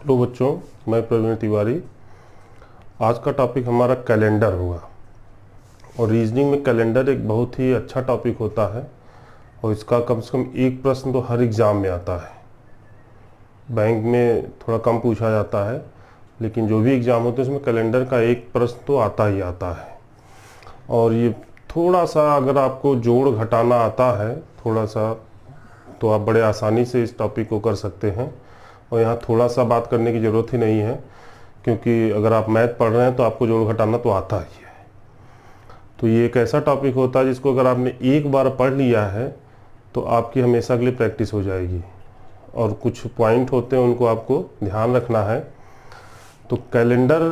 Hello बच्चों, मैं प्रवीण तिवारी। आज का टॉपिक हमारा कैलेंडर होगा और रीजनिंग में कैलेंडर एक बहुत ही अच्छा टॉपिक होता है और इसका कम से कम एक प्रश्न तो हर एग्ज़ाम में आता है। बैंक में थोड़ा कम पूछा जाता है, लेकिन जो भी एग्ज़ाम होते हैं उसमें कैलेंडर का एक प्रश्न तो आता ही आता है। और ये थोड़ा सा अगर आपको जोड़ घटाना आता है थोड़ा सा, तो आप बड़े आसानी से इस टॉपिक को कर सकते हैं। और यहाँ थोड़ा सा बात करने की ज़रूरत ही नहीं है, क्योंकि अगर आप मैथ पढ़ रहे हैं तो आपको जोड़ घटाना तो आता ही है। तो ये एक ऐसा टॉपिक होता है जिसको अगर आपने एक बार पढ़ लिया है तो आपकी हमेशा के लिए प्रैक्टिस हो जाएगी। और कुछ पॉइंट होते हैं उनको आपको ध्यान रखना है। तो कैलेंडर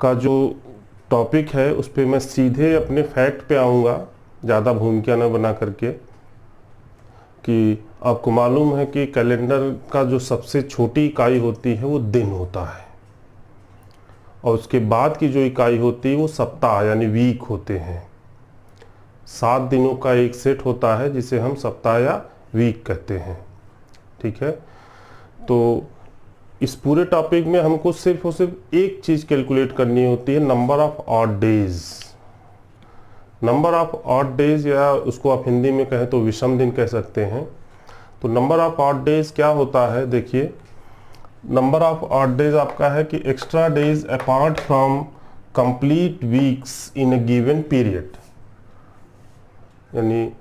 का जो टॉपिक है उस पर मैं सीधे अपने फैक्ट पे आऊँगा, ज़्यादा भूमिका न बना करके। कि आपको मालूम है कि कैलेंडर का जो सबसे छोटी इकाई होती है वो दिन होता है, और उसके बाद की जो इकाई होती है वो सप्ताह यानी वीक होते हैं। 7 दिनों का एक सेट होता है जिसे हम सप्ताह या वीक कहते हैं। ठीक है, तो इस पूरे टॉपिक में हमको सिर्फ और सिर्फ एक चीज़ कैलकुलेट करनी होती है, number of odd days. Number of odd days, या उसको आप हिंदी में कहें तो विषम दिन कह सकते हैं। तो नंबर ऑफ ऑड डेज क्या होता है, देखिए नंबर ऑफ ऑड डेज आपका है कि extra days apart from complete weeks in A given period. यानी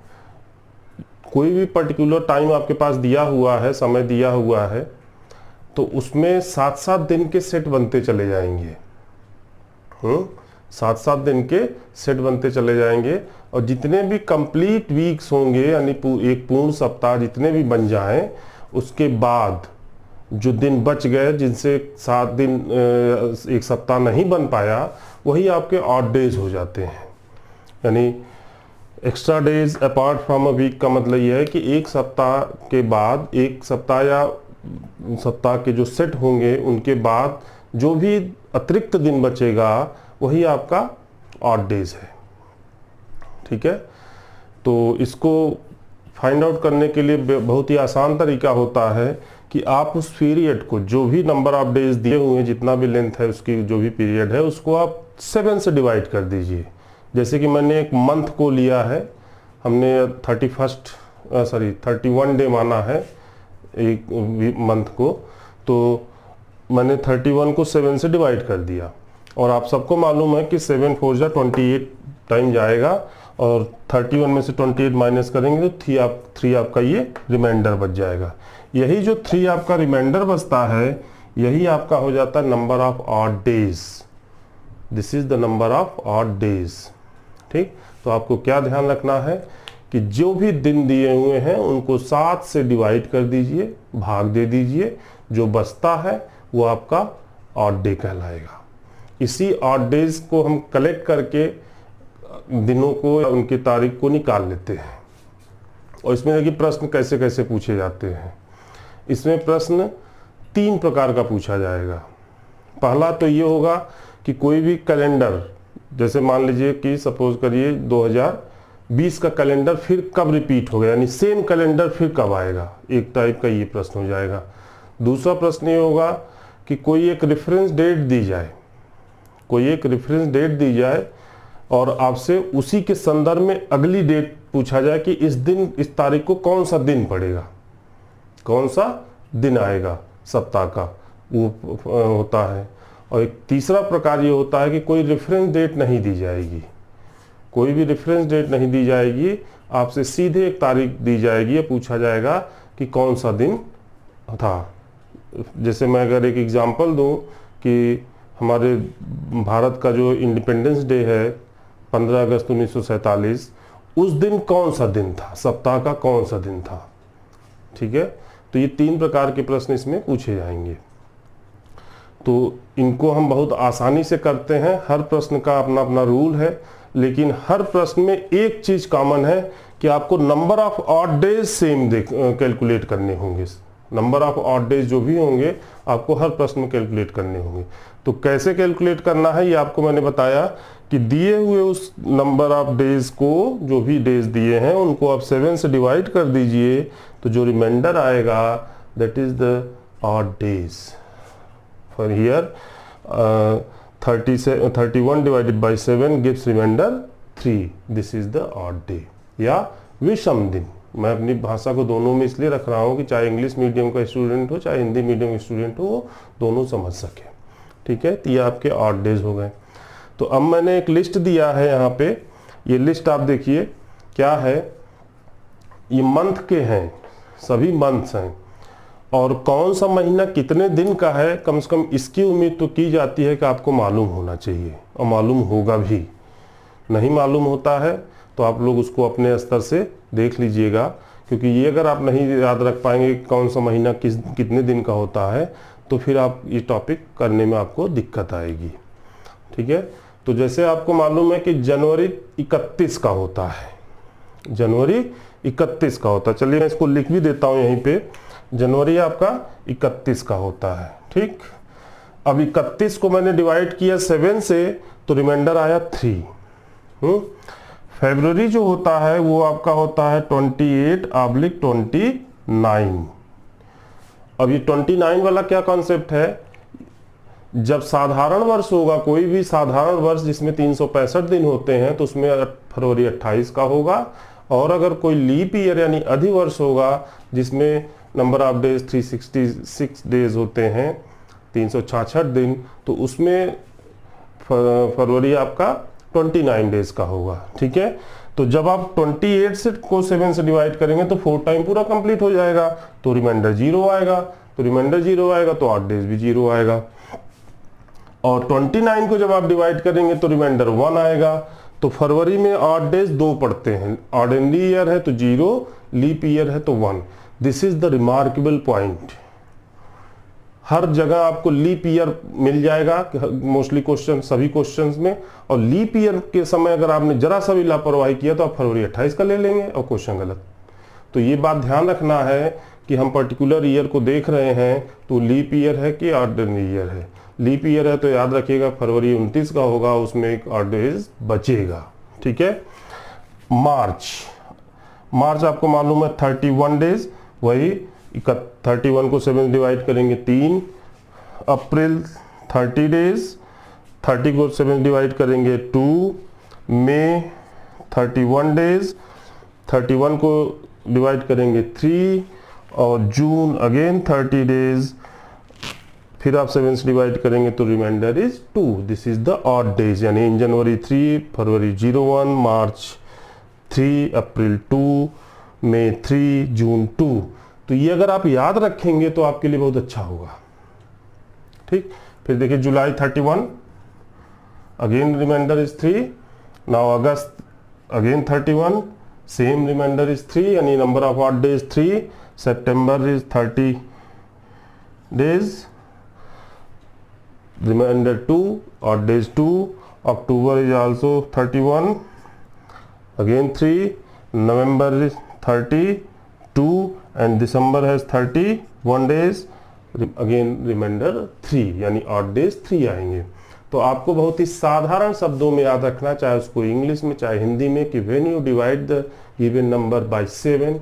कोई भी पर्टिकुलर टाइम आपके पास दिया हुआ है, समय दिया हुआ है, तो उसमें 7-7 दिन के सेट बनते चले जाएंगे। 7-7 दिन के सेट बनते चले जाएंगे, और जितने भी कंप्लीट वीक्स होंगे यानी एक पूर्ण सप्ताह जितने भी बन जाएं, उसके बाद जो दिन बच गए जिनसे 7 दिन एक सप्ताह नहीं बन पाया, वही आपके ऑड डेज हो जाते हैं। यानी extra days apart from a week का मतलब यह है कि एक सप्ताह के बाद, एक सप्ताह या सप्ताह के जो सेट होंगे उनके बाद जो भी अतिरिक्त दिन बचेगा वही आपका ऑड डेज है। ठीक है, तो इसको फाइंड आउट करने के लिए बहुत ही आसान तरीका होता है कि आप उस पीरियड को, जो भी नंबर ऑफ डेज दिए हुए हैं, जितना भी लेंथ है उसकी, जो भी पीरियड है, उसको आप 7 से डिवाइड कर दीजिए। जैसे कि मैंने एक मंथ को लिया है, हमने 31 डे माना है एक मंथ को, तो मैंने 31 को 7 से डिवाइड कर दिया। और आप सबको मालूम है कि 7 4 जा 28 टाइम जाएगा, और 31 में से 28 माइनस करेंगे तो 3 आपका ये रिमाइंडर बच जाएगा। यही जो 3 आपका रिमाइंडर बचता है, यही आपका हो जाता है number of odd days. This is the number of odd days. ठीक, तो आपको क्या ध्यान रखना है कि जो भी दिन दिए हुए हैं उनको 7 से डिवाइड कर दीजिए, भाग दे दीजिए, जो बचता है वो आपका ऑड डे कहलाएगा। इसी ऑड डेज को हम कलेक्ट करके दिनों को, उनकी तारीख को निकाल लेते हैं। और इसमें देखिए प्रश्न कैसे कैसे पूछे जाते हैं। इसमें प्रश्न 3 प्रकार का पूछा जाएगा। पहला तो ये होगा कि कोई भी कैलेंडर, जैसे मान लीजिए कि सपोज करिए 2020 का कैलेंडर फिर कब रिपीट होगा, यानी सेम कैलेंडर फिर कब आएगा, एक टाइप का ये प्रश्न हो जाएगा। दूसरा प्रश्न ये होगा कि कोई एक रेफरेंस डेट दी जाए, कोई एक रेफरेंस डेट दी जाए और आपसे उसी के संदर्भ में अगली डेट पूछा जाए कि इस दिन, इस तारीख को कौन सा दिन पड़ेगा, कौन सा दिन आएगा सप्ताह का, वो होता है। और एक तीसरा प्रकार ये होता है कि कोई रेफरेंस डेट नहीं दी जाएगी, कोई भी रेफरेंस डेट नहीं दी जाएगी, आपसे सीधे एक तारीख दी जाएगी, ये पूछा जाएगा कि कौन सा दिन था। जैसे मैं अगर एक एग्जांपल दूं कि हमारे भारत का जो इंडिपेंडेंस डे है 15 अगस्त 1947, उस दिन कौन सा दिन था, सप्ताह का कौन सा दिन था। ठीक है, तो ये 3 प्रकार के प्रश्न इसमें पूछे जाएंगे। तो इनको हम बहुत आसानी से करते हैं। हर प्रश्न का अपना अपना रूल है, लेकिन हर प्रश्न में एक चीज़ कॉमन है कि आपको number of odd days same calculate करने होंगे। नंबर ऑफ ऑड डेज जो भी होंगे आपको हर प्रश्न में कैलकुलेट करने होंगे। तो कैसे कैलकुलेट करना है ये आपको मैंने बताया कि दिए हुए उस नंबर ऑफ डेज को, जो भी डेज दिए हैं उनको आप 7 से डिवाइड कर दीजिए, तो जो रिमाइंडर आएगा that is the odd days. For here 31 divided by 7 gives remainder 3. This is the odd day या विषम दिन। मैं अपनी भाषा को दोनों में इसलिए रख रहा हूँ कि चाहे इंग्लिश मीडियम का स्टूडेंट हो चाहे हिंदी मीडियम का स्टूडेंट हो, वो दोनों समझ सके। ठीक है, तो ये आपके ऑड डेज हो गए। तो अब मैंने एक लिस्ट दिया है यहाँ पे, ये लिस्ट आप देखिए क्या है, ये मंथ के हैं, सभी मंथ्स हैं, और कौन सा महीना कितने दिन का है कम से कम इसकी उम्मीद तो की जाती है कि आपको मालूम होना चाहिए, और मालूम होगा भी। नहीं मालूम होता है तो आप लोग उसको अपने स्तर से देख लीजिएगा, क्योंकि ये अगर आप नहीं याद रख पाएंगे कौन सा महीना कितने दिन का होता है तो फिर आप ये टॉपिक करने में आपको दिक्कत आएगी। ठीक है, तो जैसे आपको मालूम है कि जनवरी 31 का होता है, जनवरी 31 का होता है। चलिए मैं इसको लिख भी देता हूँ यहीं पे, जनवरी आपका 31 का होता है। ठीक, अब 31 को मैंने डिवाइड किया 7 से तो रिमाइंडर आया 3। फरवरी जो होता है वो आपका होता है 28/29। अब ये 29 वाला क्या कॉन्सेप्ट है, जब साधारण वर्ष होगा, कोई भी साधारण वर्ष जिसमें 365 दिन होते हैं तो उसमें फरवरी 28 का होगा, और अगर कोई लीप ईयर यानी अधिवर्ष होगा जिसमें नंबर ऑफ डेज 366 डेज होते हैं, 366 दिन, तो उसमें फरवरी आपका 29 डेज का होगा। ठीक है, तो जब आप 28 से को 7 से डिवाइड करेंगे तो 4 टाइम पूरा कंप्लीट हो जाएगा, तो रिमाइंडर 0 आएगा, तो रिमाइंडर 0 आएगा तो 8 डेज भी 0 आएगा। और 29 को जब आप डिवाइड करेंगे तो रिमाइंडर 1 आएगा। तो फरवरी में 8 डेज 2 पड़ते हैं, ऑर्डिनरी ईयर है तो 0, लीप ईयर है तो 1। This is the remarkable point. हर जगह आपको लीप ईयर मिल जाएगा मोस्टली क्वेश्चन, सभी क्वेश्चंस में, और लीप ईयर के समय अगर आपने जरा सा भी लापरवाही किया तो आप फरवरी 28 का ले लेंगे और क्वेश्चन गलत। तो ये बात ध्यान रखना है कि हम पर्टिकुलर ईयर को देख रहे हैं तो लीप ईयर है कि ऑर्डिनरी ईयर है। लीप ईयर है तो याद रखिएगा फरवरी 29 का होगा, उसमें एक ऑड डेज बचेगा। ठीक है, मार्च आपको मालूम है 31 डेज, वही 31 को 7 डिवाइड करेंगे 3। अप्रैल 30 डेज, 30 को 7 डिवाइड करेंगे 2। मई 31 डेज, 31 को डिवाइड करेंगे 3, और जून अगेन 30 डेज, फिर आप 7 से डिवाइड करेंगे तो remainder is 2। This is the odd days, यानी इन जनवरी 3, फरवरी 01, मार्च 3, अप्रैल 2, मई 3, जून 2। तो ये अगर आप याद रखेंगे तो आपके लिए बहुत अच्छा होगा। ठीक, फिर देखिए July 31, again remainder is 3। Now August again 31, same remainder is 3, यानी number of odd days 3। September is 30 days, remainder 2, odd days 2। October is also 31, again 3। November is 32 and December has 31 days, again remainder 3, यानी odd days 3 आएंगे। तो आपको बहुत ही साधारण शब्दों में याद रखना, चाहे उसको इंग्लिश में चाहे हिंदी में, कि when you divide the given number by 7,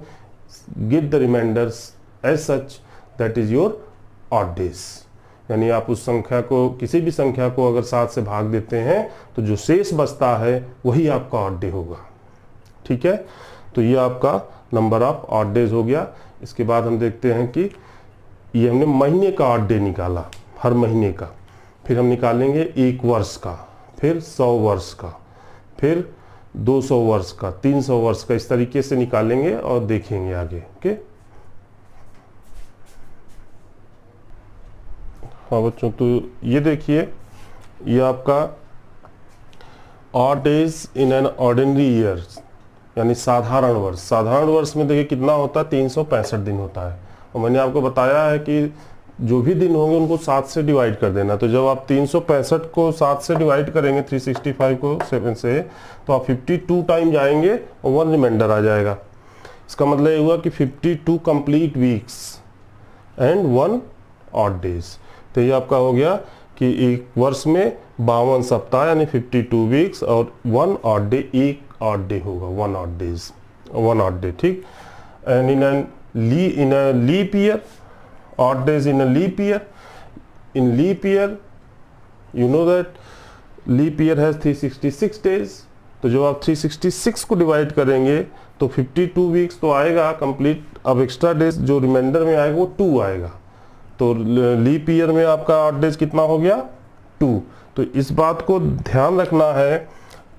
get the remainders as such, that is your odd days। यानी आप उस संख्या को, किसी भी संख्या को अगर 7 से भाग देते हैं तो जो शेष बचता है वही आपका ऑड डे होगा। ठीक है, तो ये आपका नंबर ऑफ ऑड डेज हो गया। इसके बाद हम देखते हैं कि ये हमने महीने का ऑड डे निकाला, हर महीने का, फिर हम निकालेंगे 1 वर्ष का, फिर 100 वर्ष का, फिर 200 वर्ष का, 300 वर्ष का, इस तरीके से निकालेंगे और देखेंगे आगे। ओके, हाँ बच्चों, तो ये देखिए, ये आपका odd days in an ordinary year, यानी साधारण वर्ष। साधारण वर्ष में देखिए कितना होता है, 365 दिन होता है, और मैंने आपको बताया है कि जो भी दिन होंगे उनको 7 से डिवाइड कर देना। तो जब आप 365 को 7 से डिवाइड करेंगे, 365 को 7 से, तो आप 52 टाइम जाएंगे और 1 रिमाइंडर आ जाएगा। इसका मतलब ये हुआ कि 52 complete weeks and 1 odd days. तो ये आपका हो गया कि एक वर्ष में 52 सप्ताह यानी 52 वीक्स और 1 ऑड डे, एक ऑड डे होगा, 1 ऑड डेज, 1 ऑड डे। ठीक, and in a leap year, odd days in a leap year, in leap year you know that leap year has 366 days, तो जब आप 366 को डिवाइड करेंगे तो 52 वीक्स तो आएगा कंप्लीट। अब एक्स्ट्रा डेज जो रिमाइंडर में आएगा वो 2 आएगा, तो लीप ईयर में आपका ऑड डेज कितना हो गया 2। तो इस बात को ध्यान रखना है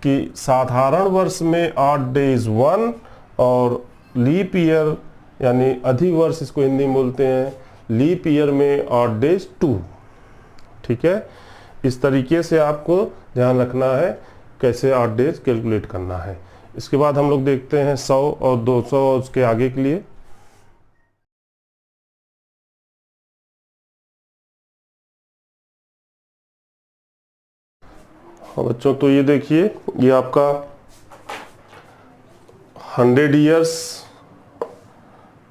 कि साधारण वर्ष में ऑड डेज 1 और लीप ईयर यानी अधिवर्ष इसको हिंदी में बोलते हैं, लीप ईयर में ऑड डेज 2। ठीक है, इस तरीके से आपको ध्यान रखना है कैसे ऑड डेज कैलकुलेट करना है। इसके बाद हम लोग देखते हैं 100 और 200 और उसके आगे के लिए। हाँ बच्चों, तो ये देखिए, ये आपका 100 ईयर्स,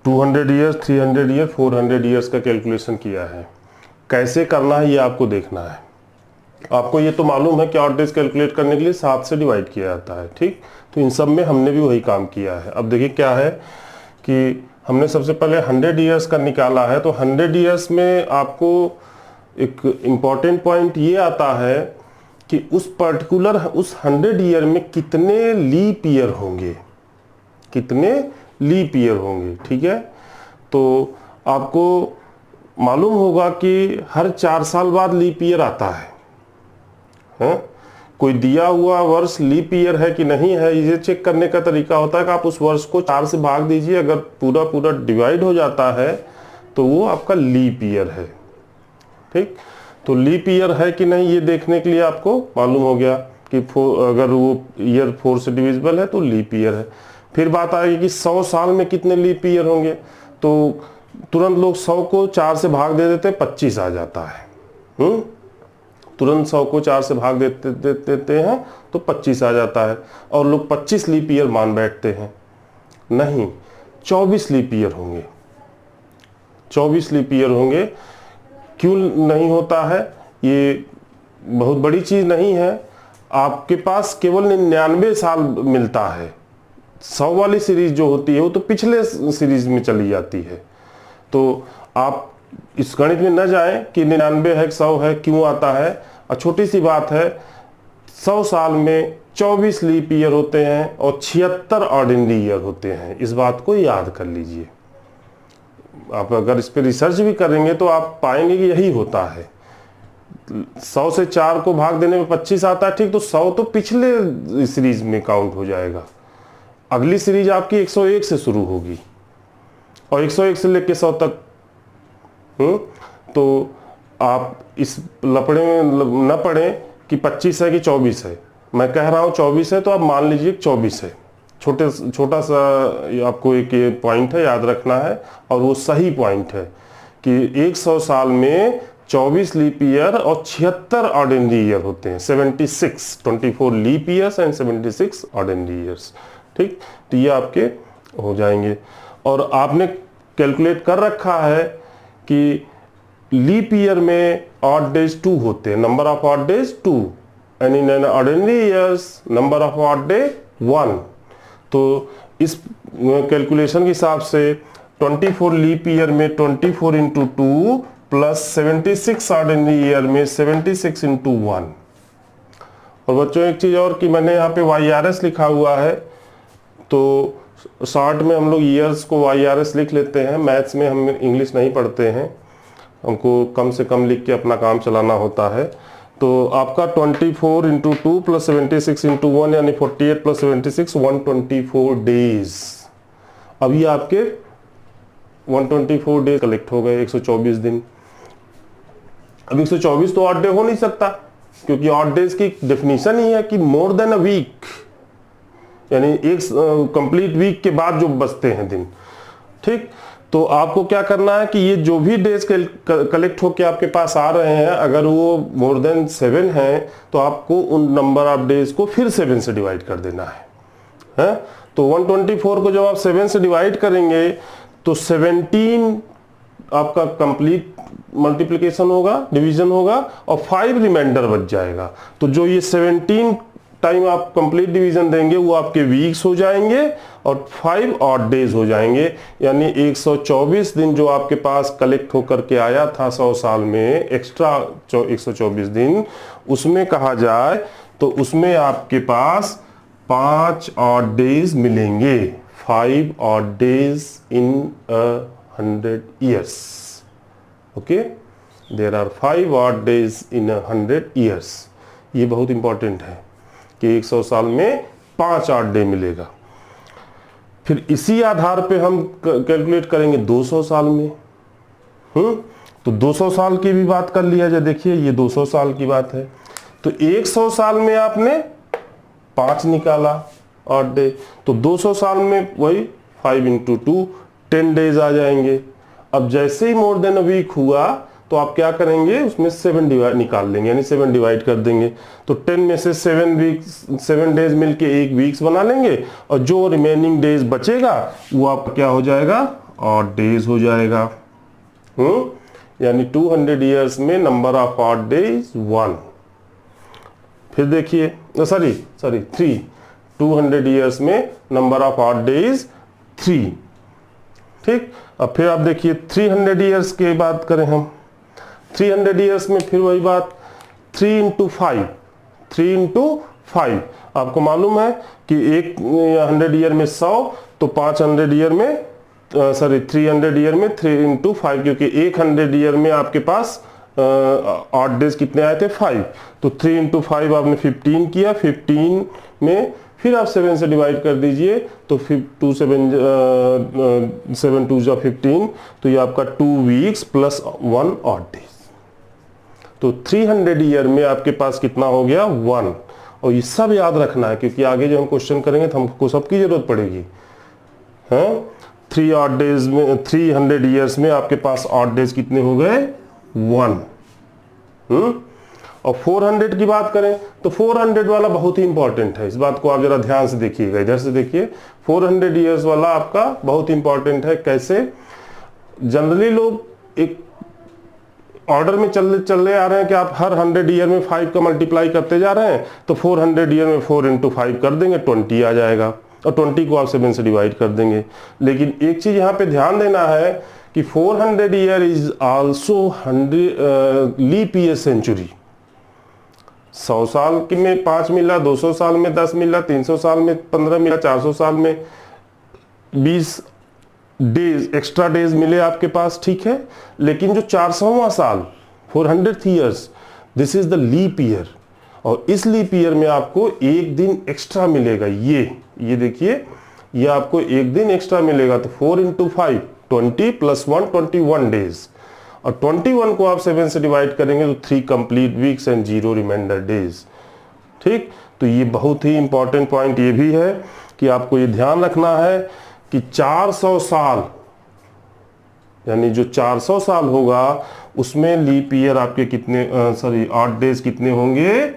200 ईयर्स, 300 ईयर, 400 ईयर्स का कैलकुलेशन किया है। कैसे करना है ये आपको देखना है। आपको ये तो मालूम है कि ऑड डेज कैलकुलेट करने के लिए 7 से डिवाइड किया जाता है, ठीक। तो इन सब में हमने भी वही काम किया है। अब देखिए क्या है कि हमने सबसे पहले 100 ईयर्स का निकाला है, तो 100 ईयर्स में आपको एक इम्पॉर्टेंट पॉइंट ये आता है कि उस पर्टिकुलर उस 100 ईयर में कितने लीप ईयर होंगे, कितने लीप ईयर होंगे, ठीक है। तो आपको मालूम होगा कि हर 4 साल बाद लीप ईयर आता है। कोई दिया हुआ वर्ष लीप ईयर है कि नहीं है, ये चेक करने का तरीका होता है कि आप उस वर्ष को 4 से भाग दीजिए, अगर पूरा पूरा डिवाइड हो जाता है तो वो आपका लीप ईयर है, ठीक। तो लीप ईयर है कि नहीं ये देखने के लिए आपको मालूम हो गया कि अगर वो ईयर 4 से डिविजिबल है तो लीप ईयर है। फिर बात आएगी कि 100 साल में कितने लीप ईयर होंगे, तो तुरंत लोग 100 को 4 से भाग दे देते, 25 आ जाता है। तुरंत 100 को 4 से भाग देते हैं तो 25 आ जाता है, और लोग 25 लीप ईयर मान बैठते हैं। नहीं, 24 लीप ईयर होंगे, 24 लीप ईयर होंगे। क्यों नहीं होता है, ये बहुत बड़ी चीज नहीं है। आपके पास केवल 99 साल मिलता है। 100 वाली सीरीज जो होती है वो तो पिछले सीरीज में चली जाती है। तो आप इस गणित में न जाएं कि 99 है 100 है क्यों आता है। और छोटी सी बात है, 100 साल में 24 लीप ईयर होते हैं और 76 ऑर्डिनरी ईयर होते हैं। इस बात को याद कर लीजिए। आप अगर इस पर रिसर्च भी करेंगे तो आप पाएंगे कि यही होता है। 100 से 4 को भाग देने में 25 आता है, ठीक। तो 100 तो पिछले सीरीज में काउंट हो जाएगा। अगली सीरीज आपकी 101 से शुरू होगी और 101 से लेके 100 तक। तो आप इस लपड़े में न पड़े कि 25 है कि 24 है। मैं कह रहा हूं 24 है तो आप मान लीजिए 24 है। छोटा सा आपको एक पॉइंट है, याद रखना है, और वो सही पॉइंट है कि 100 साल में 24 लीप ईयर और 76 ऑर्डिनरी ईयर होते हैं। 24 leap years and 76 ordinary years, ठीक। तो ये आपके हो जाएंगे। और आपने कैलकुलेट कर रखा है कि लीप ईयर में ऑड डेज 2 होते हैं, number of odd days 2, and in ordinary years number of odd day 1। तो इस कैलकुलेशन के हिसाब से 24 लीप ईयर में 24 इंटू 2 प्लस 76 ऑर्डिनरी ईयर में 76 इंटू 1। और बच्चों एक चीज और कि मैंने यहाँ पे YRS लिखा हुआ है, तो शॉर्ट में हम लोग ईयर्स को YRS लिख लेते हैं। मैथ्स में हम इंग्लिश नहीं पढ़ते हैं, हमको कम से कम लिख के अपना काम चलाना होता है। तो आपका 24 इंटू 2 प्लस 76 इंटू 1 यानी 48 प्लस 76 124 डेज। अभी आपके 124 डेज कलेक्ट हो गए, 124 दिन। अब 124 तो ऑड डे हो नहीं सकता, क्योंकि ऑड डेज की डेफिनेशन ही है कि मोर देन अ वीक, यानी एक कंप्लीट वीक के बाद जो बचते हैं दिन, ठीक। तो आपको क्या करना है कि ये जो भी डेज कलेक्ट होके आपके पास आ रहे हैं, अगर वो मोर देन 7 हैं तो आपको उन नंबर ऑफ डेज को फिर 7 से डिवाइड कर देना है। तो 124 को जब आप 7 से डिवाइड करेंगे तो 17 आपका कंप्लीट मल्टीप्लिकेशन होगा, डिवीजन होगा, और 5 रिमाइंडर बच जाएगा। तो जो ये 17 टाइम आप कंप्लीट डिवीजन देंगे वो आपके वीक्स हो जाएंगे और 5 ऑड डेज हो जाएंगे। यानी 124 दिन जो आपके पास कलेक्ट होकर के आया था 100 साल में एक्स्ट्रा 124 दिन, उसमें कहा जाए तो उसमें आपके पास 5 ऑड डेज मिलेंगे, 5 odd days in 100 years। Okay, there are 5 odd days in 100 years। ये बहुत इंपॉर्टेंट है कि 100 साल में 5 ऑड डे मिलेगा। फिर इसी आधार पे हम कैलकुलेट करेंगे 200 साल में। तो 200 साल की भी बात कर लिया जाए। देखिए ये 200 साल की बात है, तो 100 साल में आपने 5 निकाला ऑड डे, तो 200 साल में वही 5 × 2 10 डेज आ जाएंगे। अब जैसे ही मोर देन अ वीक हुआ तो आप क्या करेंगे, उसमें 7 निकाल लेंगे, यानी 7 डिवाइड कर देंगे। तो 10 में से 7 डेज मिलके एक वीक्स बना लेंगे और जो रिमेनिंग डेज बचेगा वो आपका क्या हो जाएगा, ऑड डेज हो जाएगा। यानी 200 years में नंबर ऑफ ऑड डेज 1। फिर देखिए सॉरी 3, 200 years में नंबर ऑफ ऑड डेज 3। ठीक, अब फिर आप देखिए 300 years के बात करें हम, 300 years में फिर वही बात 3 × 5, 3 × 5। आपको मालूम है कि एक 100 ईयर में 100, तो 500 ईयर में 300 ईयर में 3 × 5, क्योंकि 100 ईयर में आपके पास ऑड डेज कितने आए थे 5, तो 3 × 5 आपने 15 किया, 15 में फिर आप 7 से डिवाइड कर दीजिए, तो 7 2 जा 15, तो ये आपका 2 वीक्स प्लस 1 ऑड डेज। तो 300 ईयर में आपके पास कितना हो गया 1। और ये सब याद रखना है क्योंकि आगे जब हम क्वेश्चन करेंगे तो हमको सबकी जरूरत पड़ेगी। 3 ऑड डेज में 300 ईयर्स में आपके पास ऑड डेज कितने हो गए 1। और 400 की बात करें तो 400 वाला बहुत ही इंपॉर्टेंट है, इस बात को आप जरा ध्यान से देखिएगा, इधर से देखिए। 400 ईयर्स वाला आपका बहुत इंपॉर्टेंट है। कैसे, जनरली लोग एक ऑर्डर में चले आ रहे हैं कि आप हर 100 ईयर में 5 का मल्टीप्लाई करते जा रहे हैं, तो 400 ईयर में 4 × 5 कर देंगे, 20 आ जाएगा और 20 को आप 7 से डिवाइड कर देंगे। लेकिन एक चीज यहाँ पे ध्यान देना है कि 400 year is also 100 leap year century. 100 साल में 5 मिला, 200 साल में 10 मिला, 300 साल में 15 मिला, 400 साल में 20 डेज एक्स्ट्रा डेज मिले आपके पास, ठीक है। लेकिन जो 400वां साल 400th years, this is the leap year, और इस लीप ईयर में आपको एक दिन एक्स्ट्रा मिलेगा। ये देखिए, ये आपको एक दिन एक्स्ट्रा मिलेगा, तो 4 × 5 20 + 1 21 डेज, और 21 को आप 7 से डिवाइड करेंगे तो 3 complete weeks and 0 remainder days. ठीक, तो ये बहुत ही इंपॉर्टेंट पॉइंट ये भी है कि आपको ये ध्यान रखना है कि 400 साल, यानी जो 400 साल होगा उसमें लीप ईयर आपके कितने ऑड डेज कितने होंगे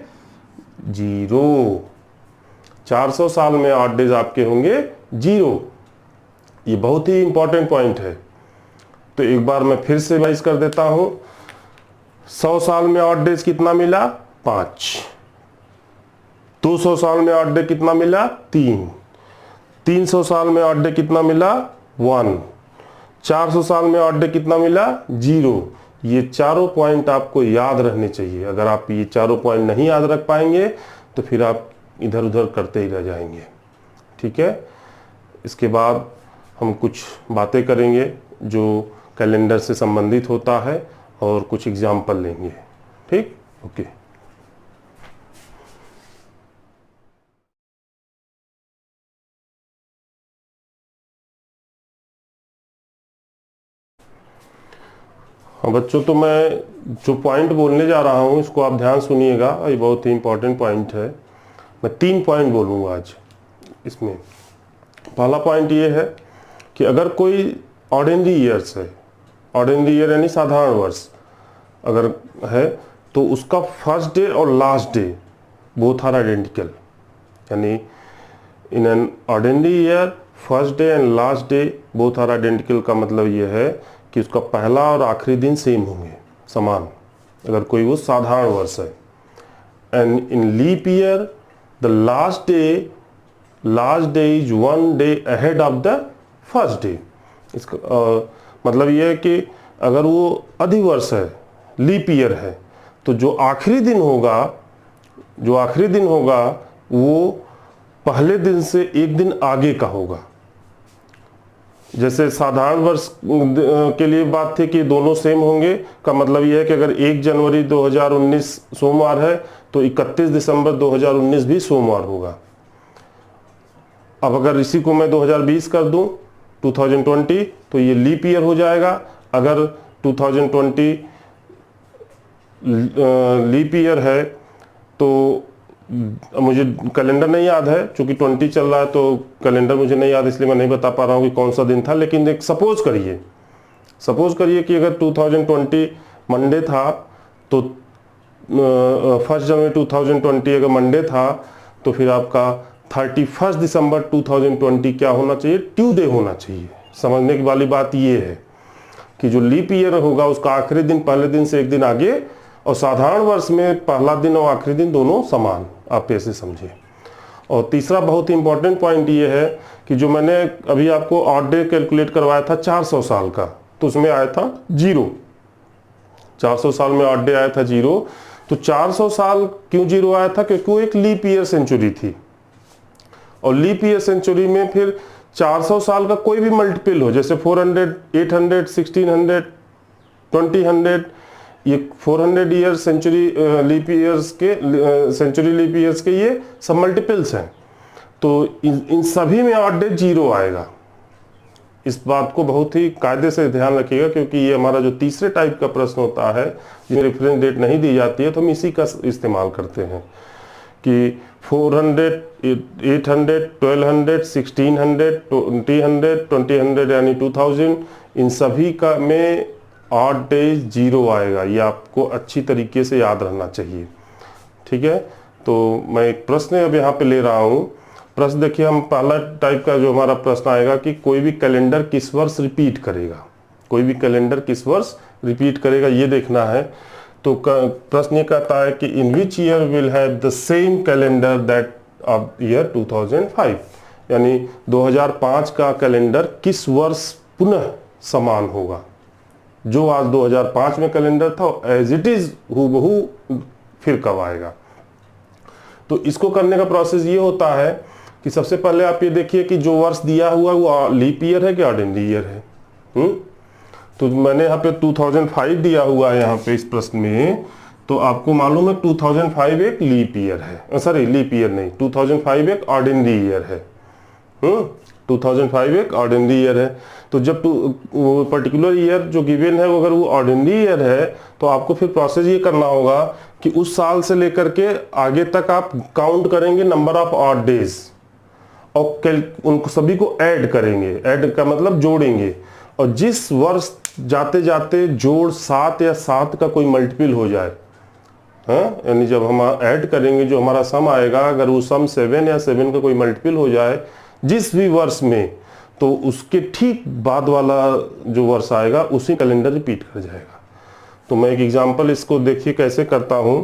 0। 400 साल में ऑड डेज आपके होंगे 0। ये बहुत ही इंपॉर्टेंट पॉइंट है। तो एक बार मैं फिर से रिवाइज कर देता हूं। 100 साल में ऑड डेज कितना मिला 5, 200 साल में ऑड डे कितना मिला 3, 300 साल में ऑड डे कितना मिला 1, 400 साल में ऑड डे कितना मिला 0। ये चारों पॉइंट आपको याद रहने चाहिए। अगर आप ये चारों पॉइंट नहीं याद रख पाएंगे तो फिर आप इधर उधर करते ही रह जाएंगे। ठीक है, इसके बाद हम कुछ बातें करेंगे जो कैलेंडर से संबंधित होता है और कुछ एग्जाम्पल लेंगे। ठीक, ओके। हाँ बच्चों, तो मैं जो पॉइंट बोलने जा रहा हूँ इसको आप ध्यान सुनिएगा, ये बहुत ही इंपॉर्टेंट पॉइंट है। मैं 3 पॉइंट बोलूँगा आज इसमें। पहला पॉइंट ये है कि अगर कोई ऑर्डिनरी ईयर्स है, ऑर्डिनरी ईयर यानी साधारण वर्ष अगर है, तो उसका फर्स्ट डे और last day both are identical. यानी in an ordinary year first day and last day both are identical का मतलब ये है कि उसका पहला और आखिरी दिन सेम होंगे, समान, अगर कोई वो साधारण वर्ष है। And in leap year the last day is 1 day ahead of the first day. इसका मतलब ये है कि अगर वो अधिवर्ष है, लीप ईयर है, तो जो आखिरी दिन होगा वो पहले दिन से एक दिन आगे का होगा। जैसे साधारण वर्ष के लिए बात थी कि दोनों सेम होंगे, का मतलब यह है कि अगर 1 जनवरी 2019 सोमवार है तो 31 दिसंबर 2019 भी सोमवार होगा। अब अगर इसी को मैं 2020 कर दूं 2020 तो ये लीप ईयर हो जाएगा। अगर 2020 लीप ईयर है तो मुझे कैलेंडर नहीं याद है, क्योंकि 20 चल रहा है तो कैलेंडर मुझे नहीं याद, इसलिए मैं नहीं बता पा रहा हूँ कि कौन सा दिन था। लेकिन एक सपोज करिए कि अगर 2020 मंडे था तो 1 जनवरी 2020 अगर मंडे था तो फिर आपका 31 दिसंबर 2020 क्या होना चाहिए? ट्यूसडे होना चाहिए। समझने की वाली बात ये है कि जो लीप ईयर होगा उसका आखिरी दिन पहले दिन से एक दिन आगे, और साधारण वर्ष में पहला दिन और आखिरी दिन दोनों समान, आप ऐसे समझिए। और तीसरा बहुत ही इंपॉर्टेंट पॉइंट ये है कि जो मैंने अभी आपको ऑड डे कैलकुलेट करवाया था 400 साल का, तो उसमें आया था 0। 400 साल में ऑड डे आया था 0। तो 400 साल क्यों 0 आया था? क्योंकि वो एक लीप ईयर सेंचुरी थी, और लीप ईयर सेंचुरी में फिर 400 साल का कोई भी मल्टीपल हो, जैसे 400, 800, 1600, 2000, ये 400 ईयर सेंचुरी लीप ईयर्स के सेंचुरी लीप ईयर्स के ये सब मल्टीपल्स हैं। तो इन सभी में ऑड डे 0 आएगा। इस बात को बहुत ही कायदे से ध्यान रखिएगा, क्योंकि ये हमारा जो तीसरे टाइप का प्रश्न होता है जिसमें रेफरेंस डेट नहीं दी जाती है, तो हम इसी का इस्तेमाल करते हैं कि 400, 800, 1200, 1600, 2000 यानी 2000, इन सभी का में ऑड डे 0 आएगा। ये आपको अच्छी तरीके से याद रहना चाहिए, ठीक है। तो मैं एक प्रश्न अब यहाँ पे ले रहा हूँ। प्रश्न देखिए, हम पहला टाइप का जो हमारा प्रश्न आएगा कि कोई भी कैलेंडर किस वर्ष रिपीट करेगा, कोई भी कैलेंडर किस वर्ष रिपीट करेगा, ये देखना है। तो प्रश्न ये कहता है कि in which year will have the same calendar that of year 2005, यानी 2005 का कैलेंडर किस वर्ष पुनः समान होगा। जो आज 2005 में कैलेंडर था एज इट इज हूबहू फिर कब आएगा। तो इसको करने का प्रोसेस ये होता है कि सबसे पहले आप ये देखिए कि जो वर्ष दिया हुआ वो लीप ईयर है कि ऑर्डिनरी ईयर है। तो मैंने यहाँ पे 2005 दिया हुआ है यहाँ पे इस प्रश्न में, तो आपको मालूम है 2005 एक लीप ईयर है, सॉरी लीप ईयर नहीं, 2005 एक ऑर्डिनरी ईयर है। 2005 एक ऑर्डिनरी ईयर है। तो जब वो पर्टिकुलर ईयर जो गिवन है वो अगर वो ऑर्डिनरी ईयर है तो आपको फिर प्रोसेस ये करना होगा कि उस साल से लेकर के आगे तक आप काउंट करेंगे नंबर ऑफ ऑड डेज, और उनको सभी को ऐड करेंगे। ऐड का मतलब जोड़ेंगे, और जिस वर्ष जाते जाते जोड़ 7 या 7 का कोई मल्टीपल हो जाए, हाँ, यानी जब हम ऐड करेंगे जो हमारा सम आएगा, अगर वो सम 7 या 7 का कोई मल्टीपल हो जाए जिस भी वर्ष में, तो उसके ठीक बाद वाला जो वर्ष आएगा उसी कैलेंडर रिपीट कर जाएगा। तो मैं एक एग्जांपल इसको देखिए कैसे करता हूं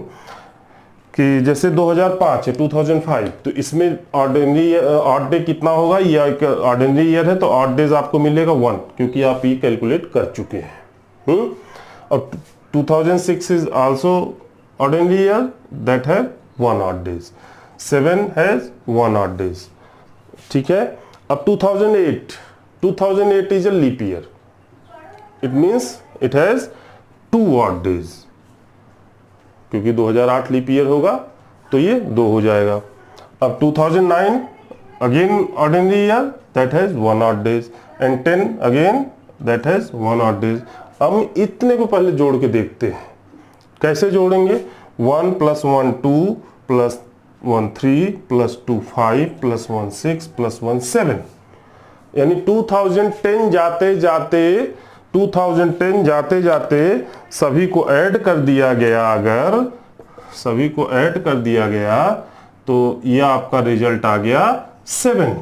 कि जैसे 2005 है 2005, तो इसमें ऑर्डिनरी ऑड डे कितना होगा, ये ऑर्डिनरी ईयर है तो ऑड डेज आपको मिलेगा 1, क्योंकि आप ये कैलकुलेट कर चुके हैं। और 2006 is also ordinary year that है 1 odd days, 7 has 1 odd days, ठीक है। अब 2008 is a leap year, it means it has 2 odd days, क्योंकि 2008 लीप ईयर होगा तो ये 2 हो जाएगा। अब 2009 again ordinary year that has 1 odd days, and 10 again that has 1 odd days. हम इतने को पहले जोड़ के देखते हैं, कैसे जोड़ेंगे? 1 + 1 2 + 1 3 + 2 5 + 1 6 + 1 7, यानी 2010 जाते सभी को ऐड कर दिया गया। अगर सभी को ऐड कर दिया गया तो यह आपका रिजल्ट आ गया 7।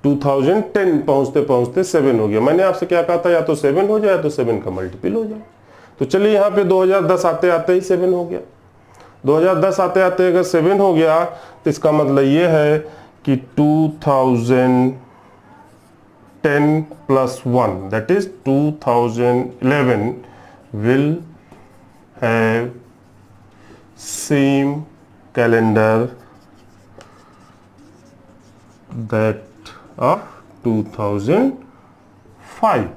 2010 पहुंचते पहुंचते 7 हो गया। मैंने आपसे क्या कहा था, या तो 7 हो जाए तो 7 का मल्टीपल हो जाए। तो चलिए यहाँ पे 2010 आते आते ही 7 हो गया। 2010 आते आते अगर 7 हो गया तो इसका मतलब ये है कि 2010 plus 1 that is 2011 will have same calendar that of 2005।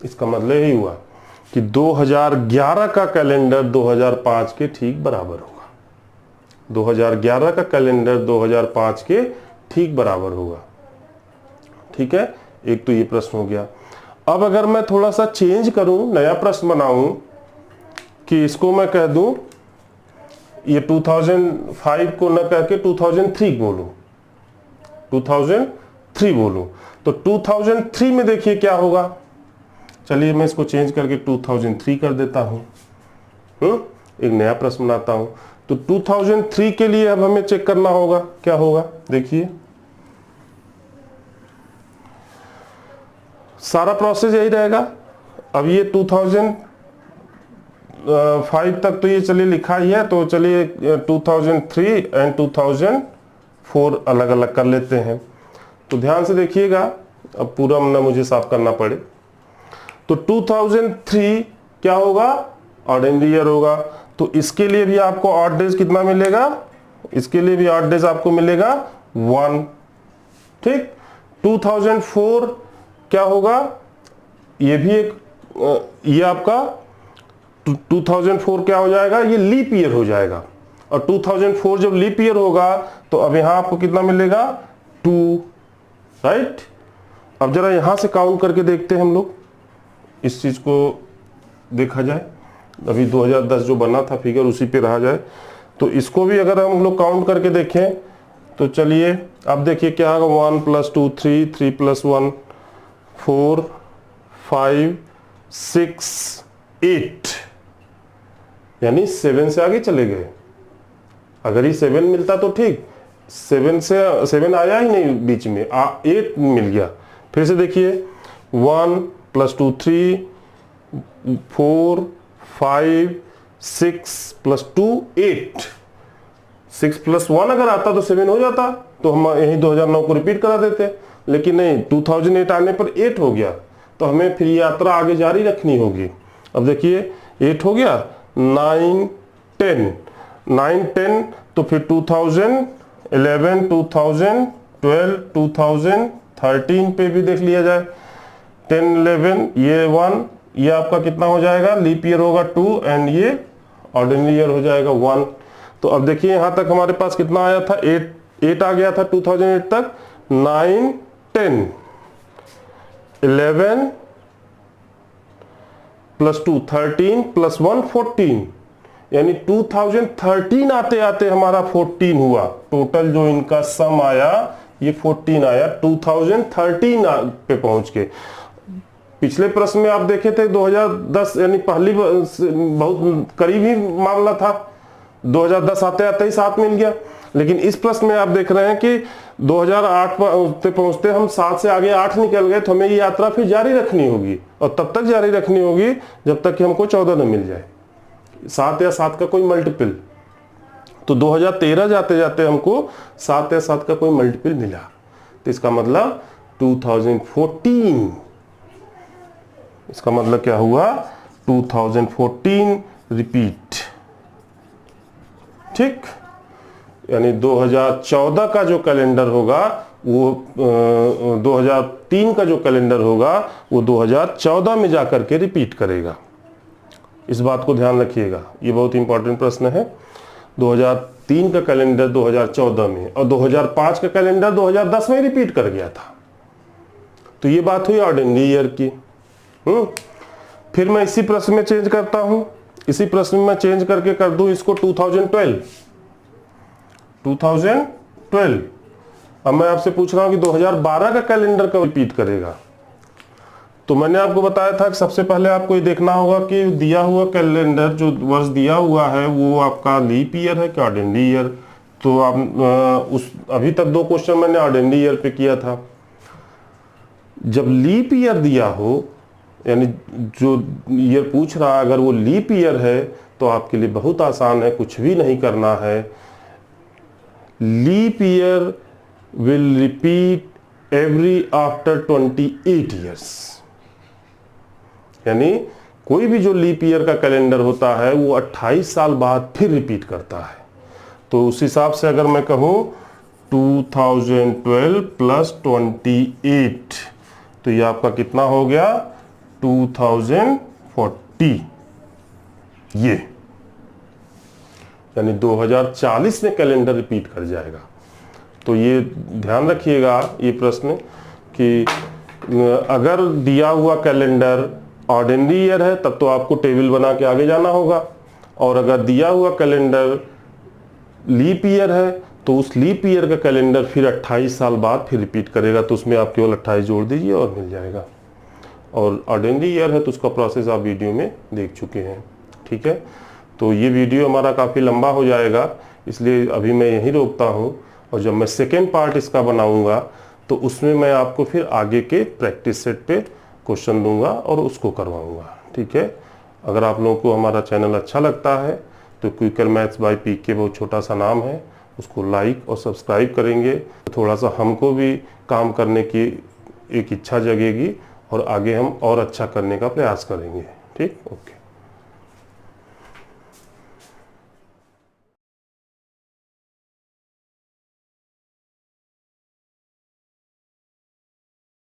इसका मतलब यही हुआ कि 2011 का कैलेंडर 2005 के ठीक बराबर होगा। 2011 का कैलेंडर 2005 के ठीक बराबर होगा। ठीक है, एक तो ये प्रश्न हो गया। अब अगर मैं थोड़ा सा चेंज करूं, नया प्रश्न बनाऊं कि इसको मैं कह दूं, ये 2005 को न कह के 2003 बोलूं, 2003 बोलूं, तो 2003 में देखिए क्या होगा। चलिए मैं इसको चेंज करके 2003 कर देता हूं। एक नया प्रश्न बनाता हूं। तो 2003 के लिए अब हमें चेक करना होगा क्या होगा। देखिए सारा प्रोसेस यही रहेगा। अब ये 2005 तक तो ये चलिए लिखा ही है, तो चलिए 2003 एंड 2004 अलग अलग कर लेते हैं। तो ध्यान से देखिएगा, अब पूरा ना मुझे साफ करना पड़े। तो 2003 क्या होगा, ऑर्डिनरी ईयर होगा। तो इसके लिए भी आपको ऑड डेज कितना मिलेगा, इसके लिए भी ऑड डेज आपको मिलेगा 1। ठीक, 2004 क्या होगा, ये भी एक ये आपका 2004 क्या हो जाएगा, ये लीप ईयर हो जाएगा। और 2004 जब लीप ईयर होगा तो अब यहां आपको कितना मिलेगा, 2, राइट। अब जरा यहां से काउंट करके देखते हैं हम लोग, इस चीज को देखा जाए। अभी 2010 जो बना था फिगर उसी पे रहा जाए, तो इसको भी अगर हम लोग काउंट करके देखें तो चलिए अब देखिए क्या होगा, 1 + 2 3, 3 + 1 4, 5, 6, 8, यानी 7 से आगे चले गए। अगर ये 7 मिलता तो ठीक, 7 आया ही नहीं बीच में, 8 मिल गया। फिर से देखिए 1 + 2 3, 4, 5, 6 + 2 8, 6 + 1 अगर आता तो 7 हो जाता, तो हम यही 2009 को रिपीट करा देते। लेकिन नहीं, 2008 आने पर 8 हो गया, तो हमें फिर यात्रा आगे जारी रखनी होगी। अब देखिए 8 हो गया, 9, 10, 9, 10, तो फिर 2011, 2012, 2013 पे भी देख लिया जाए। 10, 11, ये 1, ये आपका कितना हो जाएगा, लीप ईयर होगा 2, एंड ये ऑर्डिनरी ईयर हो जाएगा 1। तो अब देखिए यहां तक हमारे पास कितना आया था, 8 आ गया था 2008 तक। 9, 10, 11 + 2 13 + 1 14, यानी 2013 आते आते हमारा 14 हुआ। टोटल जो इनका सम आया ये 14 आया 2013 पे पहुंच के। पिछले प्रश्न में आप देखे थे 2010, यानी पहली बहुत करीब ही मामला था, 2010 आते आते ही 7 मिल गया। लेकिन इस प्रश्न में आप देख रहे हैं कि 2008 पे पहुंचते हम 7 से आगे 8 निकल गए, तो हमें ये यात्रा फिर जारी रखनी होगी, और तब तक जारी रखनी होगी जब तक कि हमको 14 न मिल जाए, 7 या 7 का कोई मल्टीपल। तो 2013 जाते जाते हमको 7 या 7 का कोई मल्टीपल मिला, तो इसका मतलब 2014, इसका मतलब क्या हुआ, 2014 रिपीट। ठीक, यानी 2014 का जो कैलेंडर होगा वो 2003 का जो कैलेंडर होगा वो 2014 में जाकर के रिपीट करेगा। इस बात को ध्यान रखिएगा, ये बहुत इंपॉर्टेंट प्रश्न है। 2003 का कैलेंडर 2014 में, और 2005 का कैलेंडर 2010 में रिपीट कर गया था। तो ये बात हुई ऑर्डिनरी ईयर की। फिर मैं इसी प्रश्न में चेंज करता हूं, इसी प्रश्न में चेंज करके कर दूं इसको 2012। अब मैं आपसे पूछ रहा हूं कि 2012 का कैलेंडर कब रिपीट करेगा। तो मैंने आपको बताया था कि सबसे पहले आपको ये देखना होगा कि दिया हुआ कैलेंडर, जो वर्ष दिया हुआ है, वो आपका लीप ईयर है कि ऑर्डिनरी ईयर। तो आप अभी तक 2 क्वेश्चन मैंने ऑर्डिनरी ईयर पे किया था। जब लीप ईयर दिया हो, यानी जो ईयर पूछ रहा है अगर वो लीप ईयर है, तो आपके लिए बहुत आसान है, कुछ भी नहीं करना है। Leap year will repeat every after 28 years, यानी कोई भी जो लीप ईयर का कैलेंडर होता है वो 28 साल बाद फिर रिपीट करता है। तो उस हिसाब से अगर मैं कहूँ 2012 प्लस 28, तो ये आपका कितना हो गया 2040, ये यानी 2040 में कैलेंडर रिपीट कर जाएगा। तो ये ध्यान रखिएगा ये प्रश्न कि अगर दिया हुआ कैलेंडर ऑर्डिनरी ईयर है तब तो आपको टेबल बना के आगे जाना होगा, और अगर दिया हुआ कैलेंडर लीप ईयर है तो उस लीप ईयर का कैलेंडर फिर 28 साल बाद फिर रिपीट करेगा, तो उसमें आप केवल 28 जोड़ दीजिए और मिल जाएगा। और ऑर्डिनरी ईयर है तो उसका प्रोसेस आप वीडियो में देख चुके हैं। ठीक है, तो ये वीडियो हमारा काफ़ी लंबा हो जाएगा, इसलिए अभी मैं यहीं रोकता हूँ, और जब मैं सेकेंड पार्ट इसका बनाऊँगा तो उसमें मैं आपको फिर आगे के प्रैक्टिस सेट पे क्वेश्चन दूंगा और उसको करवाऊँगा। ठीक है, अगर आप लोगों को हमारा चैनल अच्छा लगता है तो क्विकर मैथ्स बाय पीके बहुत छोटा सा नाम है, उसको लाइक और सब्सक्राइब करेंगे, थोड़ा सा हमको भी काम करने की एक इच्छा जगेगी और आगे हम और अच्छा करने का प्रयास करेंगे। ठीक, ओके।